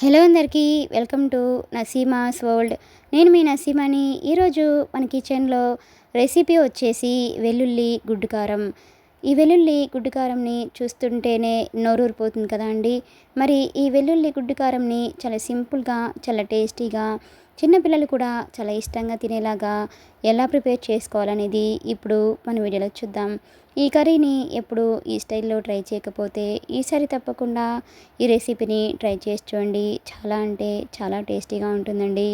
Hello అందరికీ welcome to Naseema's world. నేను మీ నసీమాని. ఈరోజు మన కిచెన్లో రెసిపీ వచ్చేసి వెల్లుల్లి గుడ్డు కారం. ఈ వెల్లుల్లి గుడ్డు కారంని చూస్తుంటేనే నోరూరిపోతుంది కదా అండి. మరి ఈ వెల్లుల్లి గుడ్డు కారంని చాలా సింపుల్గా, చాలా టేస్టీగా, చిన్నపిల్లలు కూడా చాలా ఇష్టంగా తినేలాగా ఎలా ప్రిపేర్ చేసుకోవాలనేది ఇప్పుడు మన వీడియోలో చూద్దాం. ఈ కర్రీని ఎప్పుడు ఈ స్టైల్లో ట్రై చేయకపోతే ఈసారి తప్పకుండా ఈ రెసిపీని ట్రై చేసి చూడండి. చాలా అంటే చాలా టేస్టీగా ఉంటుందండి.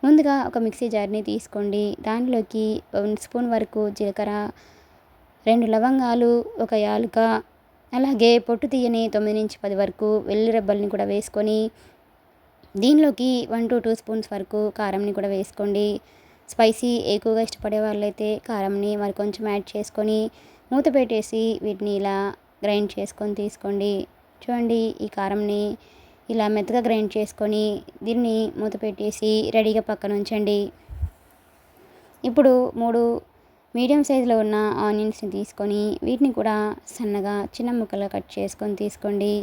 ముందుగా ఒక మిక్సీ జార్ని తీసుకోండి. దానిలోకి 1 స్పూన్ వరకు జీలకర్ర, 2 లవంగాలు, ఒక యాలుక, అలాగే పొట్టు తీయని 9-10 వరకు వెల్లుల్లి రెబ్బల్ని కూడా వేసుకొని దీనిలోకి 1-2 స్పూన్స్ వరకు కారంని కూడా వేసుకోండి. స్పైసీ ఎక్కువగా ఇష్టపడే వాళ్ళైతే కారంని మరి కొంచెం యాడ్ చేసుకొని మూత పెట్టేసి వీటిని ఇలా గ్రైండ్ చేసుకొని తీసుకోండి. చూడండి, ఈ కారంని ఇలా మెత్తగా గ్రైండ్ చేసుకొని దీన్ని మూత పెట్టేసి రెడీగా పక్కన ఉంచండి. ఇప్పుడు 3 మీడియం సైజులో ఉన్న ఆనియన్స్ని తీసుకొని వీటిని కూడా సన్నగా చిన్న ముక్కలుగా కట్ చేసుకొని తీసుకోండి.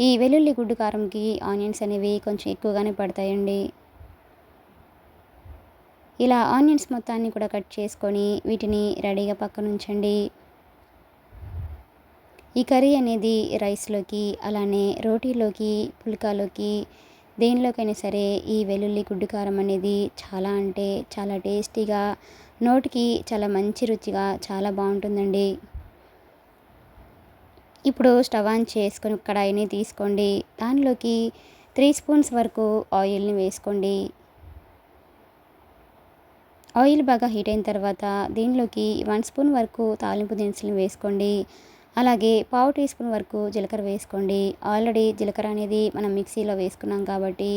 ఈ వెల్లుల్లి గుడ్డు కారంకి ఆనియన్స్ అనేవి కొంచెం ఎక్కువగానే పడతాయండి. ఇలా ఆనియన్స్ మొత్తాన్ని కూడా కట్ చేసుకొని వీటిని రెడీగా పక్కన ఉంచండి. ఈ కర్రీ అనేది రైస్లోకి, అలానే రోటీలోకి, పుల్కాలోకి, దేనిలోకైనా సరే ఈ వెల్లుల్లి గుడ్డు కారం అనేది చాలా అంటే చాలా టేస్టీగా, నోటికి చాలా మంచి రుచిగా చాలా బాగుంటుందండి. ఇప్పుడు స్టవ్ ఆన్ చేసుకొని కడాయిని తీసుకోండి. దానిలోకి 3 స్పూన్స్ వరకు ఆయిల్ని వేసుకోండి. ఆయిల్ బాగా హీట్ అయిన తర్వాత దీనిలోకి 1 స్పూన్ వరకు తాలింపు దినుసులు వేసుకోండి. అలాగే పావు టీ స్పూన్ వరకు జీలకర్ర వేసుకోండి. ఆల్రెడీ జీలకర్ర అనేది మనం మిక్సీలో వేసుకున్నాం కాబట్టి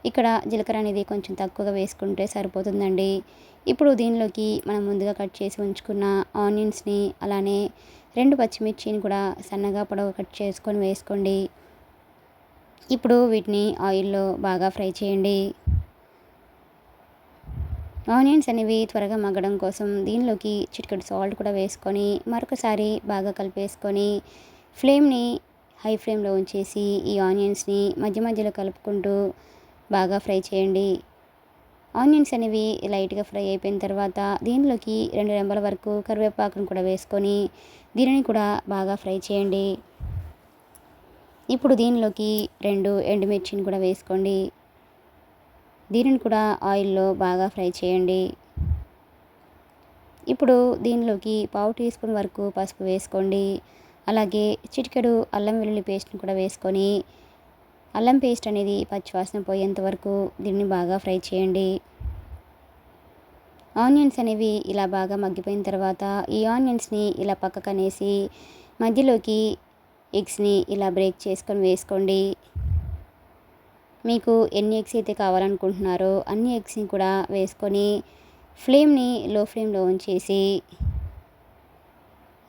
ఇక్కడ జీలకర్ర అనేది కొంచెం తక్కువగా వేసుకుంటే సరిపోతుందండి. ఇప్పుడు దీనిలోకి మనం ముందుగా కట్ చేసి ఉంచుకున్న ఆనియన్స్ని, అలానే 2 పచ్చిమిర్చిని కూడా సన్నగా పొడవు కట్ చేసుకొని వేసుకోండి. ఇప్పుడు వీటిని ఆయిల్లో బాగా ఫ్రై చేయండి. ఆనియన్స్ అనేవి త్వరగా మగ్గడం కోసం దీనిలోకి చిటికెడు సాల్ట్ కూడా వేసుకొని మరొకసారి బాగా కలిపేసుకొని ఫ్లేమ్ని హై ఫ్లేమ్లో ఉంచేసి ఈ ఆనియన్స్ని మధ్య మధ్యలో కలుపుకుంటూ బాగా ఫ్రై చేయండి. ఆనియన్స్ అనేవి లైట్గా ఫ్రై అయిపోయిన తర్వాత దీనిలోకి 2 రెమ్మల వరకు కరివేపాకును కూడా వేసుకొని దీనిని కూడా బాగా ఫ్రై చేయండి. ఇప్పుడు దీనిలోకి 2 ఎండుమిర్చిని కూడా వేసుకోండి. దీనిని కూడా ఆయిల్లో బాగా ఫ్రై చేయండి. ఇప్పుడు దీనిలోకి పావు టీ స్పూన్ వరకు పసుపు వేసుకోండి. అలాగే చిటికెడు అల్లం వెల్లుల్లి పేస్ట్ని కూడా వేసుకొని అల్లం పేస్ట్ అనేది పచ్చివాసన పోయేంత వరకు దీన్ని బాగా ఫ్రై చేయండి. ఆనియన్స్ అనేవి ఇలా బాగా మగ్గిపోయిన తర్వాత ఈ ఆనియన్స్ని ఇలా పక్కకనేసి మధ్యలోకి ఎగ్స్ని ఇలా బ్రేక్ చేసుకొని వేసుకోండి. మీకు ఎన్ని ఎగ్స్ అయితే కావాలనుకుంటున్నారో అన్ని ఎగ్స్ని కూడా వేసుకొని ఫ్లేమ్ని లో ఫ్లేమ్లో ఉంచేసి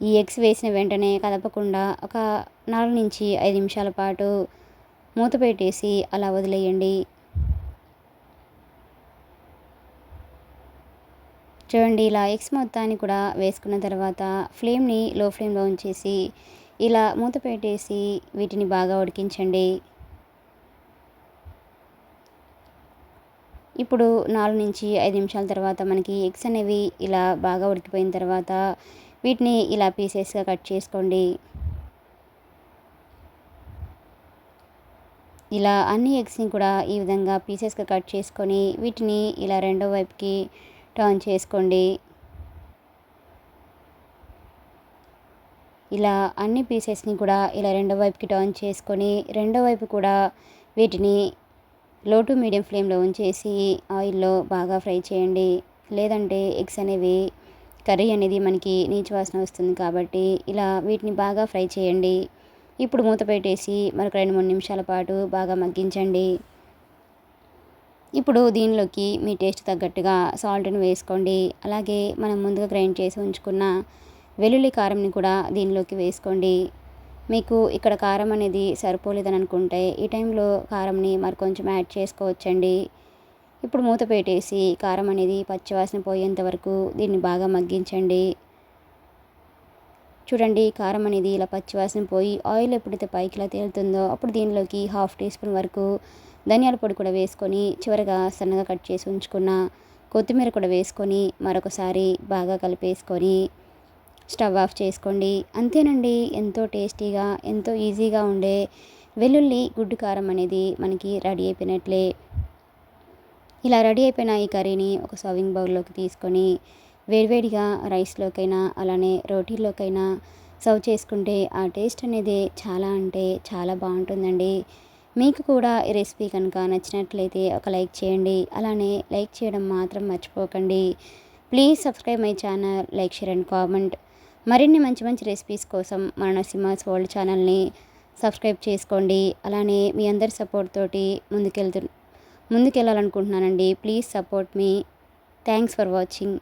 ఈ ఎగ్స్ వేసిన వెంటనే కదపకుండా ఒక 4-5 నిమిషాల పాటు మూత పెట్టేసి అలా వదిలేయండి. చూడండి, ఇలా ఎగ్స్ మొత్తాన్ని కూడా వేసుకున్న తర్వాత ఫ్లేమ్ని లో ఫ్లేమ్లో ఉంచేసి ఇలా మూత పెట్టేసి వీటిని బాగా ఉడికించండి. ఇప్పుడు 4-5 నిమిషాల తర్వాత మనకి ఎగ్స్ అనేవి ఇలా బాగా ఉడికిపోయిన తర్వాత వీటిని ఇలా పీసెస్గా కట్ చేసుకోండి. ఇలా అన్ని ఎగ్స్ని కూడా ఈ విధంగా పీసెస్గా కట్ చేసుకొని వీటిని ఇలా రెండో వైపుకి టర్న్ చేసుకోండి. ఇలా అన్ని పీసెస్ని కూడా ఇలా రెండో వైపుకి టర్న్ చేసుకొని రెండో వైపు కూడా వీటిని లో టు మీడియం ఫ్లేమ్లో ఉంచేసి ఆయిల్లో బాగా ఫ్రై చేయండి. లేదంటే ఎగ్స్ అనేవి కర్రీ అనేది మనకి నీచు వాసన వస్తుంది కాబట్టి ఇలా వీటిని బాగా ఫ్రై చేయండి. ఇప్పుడు మూత పెట్టేసి మరొక 2-3 నిమిషాల పాటు బాగా మగ్గించండి. ఇప్పుడు దీనిలోకి మీ టేస్ట్ తగ్గట్టుగా సాల్ట్ని వేసుకోండి. అలాగే మనం ముందుగా గ్రైండ్ చేసి ఉంచుకున్న వెల్లుల్లి కారంని కూడా దీనిలోకి వేసుకోండి. మీకు ఇక్కడ కారం అనేది సరిపోలేదని అనుకుంటే ఈ టైంలో కారంని మరి కొంచెం యాడ్ చేసుకోవచ్చండి. ఇప్పుడు మూత పెట్టేసి కారం అనేది పచ్చివాసన పోయేంత వరకు దీన్ని బాగా మగ్గించండి. చూడండి కారం అనేది ఇలా పచ్చివాసన పోయి ఆయిల్ ఎప్పుడైతే పైకి ఇలా తేలుతుందో అప్పుడు దీనిలోకి 1/2 టీ స్పూన్ వరకు ధనియాల పొడి కూడా వేసుకొని చివరగా సన్నగా కట్ చేసి ఉంచుకున్న కొత్తిమీర కూడా వేసుకొని మరొకసారి బాగా కలిపేసుకొని స్టవ్ ఆఫ్ చేసుకోండి. అంతేనండి, ఎంతో టేస్టీగా ఎంతో ఈజీగా ఉండే వెల్లుల్లి గుడ్డు కారం అనేది మనకి రెడీ అయిపోయినట్లే. ఇలా రెడీ అయిపోయిన ఈ కర్రీని ఒక సర్వింగ్ బౌల్లోకి తీసుకొని వేడివేడిగా రైస్లోకైనా అలానే రోటీల్లోకైనా సర్వ్ చేసుకుంటే ఆ టేస్ట్ అనేది చాలా అంటే చాలా బాగుంటుందండి. మీకు కూడా ఈ రెసిపీ కనుక నచ్చినట్లయితే ఒక లైక్ చేయండి. అలానే లైక్ చేయడం మాత్రం మర్చిపోకండి. Please subscribe my channel, like, share and comment. మరిన్ని మంచి మంచి రెసిపీస్ కోసం మన నరసింహాస్ వరల్డ్ ఛానల్ని సబ్స్క్రైబ్ చేసుకోండి. అలానే మీ అందరి సపోర్ట్ తోటి ముందుకెళ్ళాలనుకుంటున్నానండి. Please support me. Thanks for watching.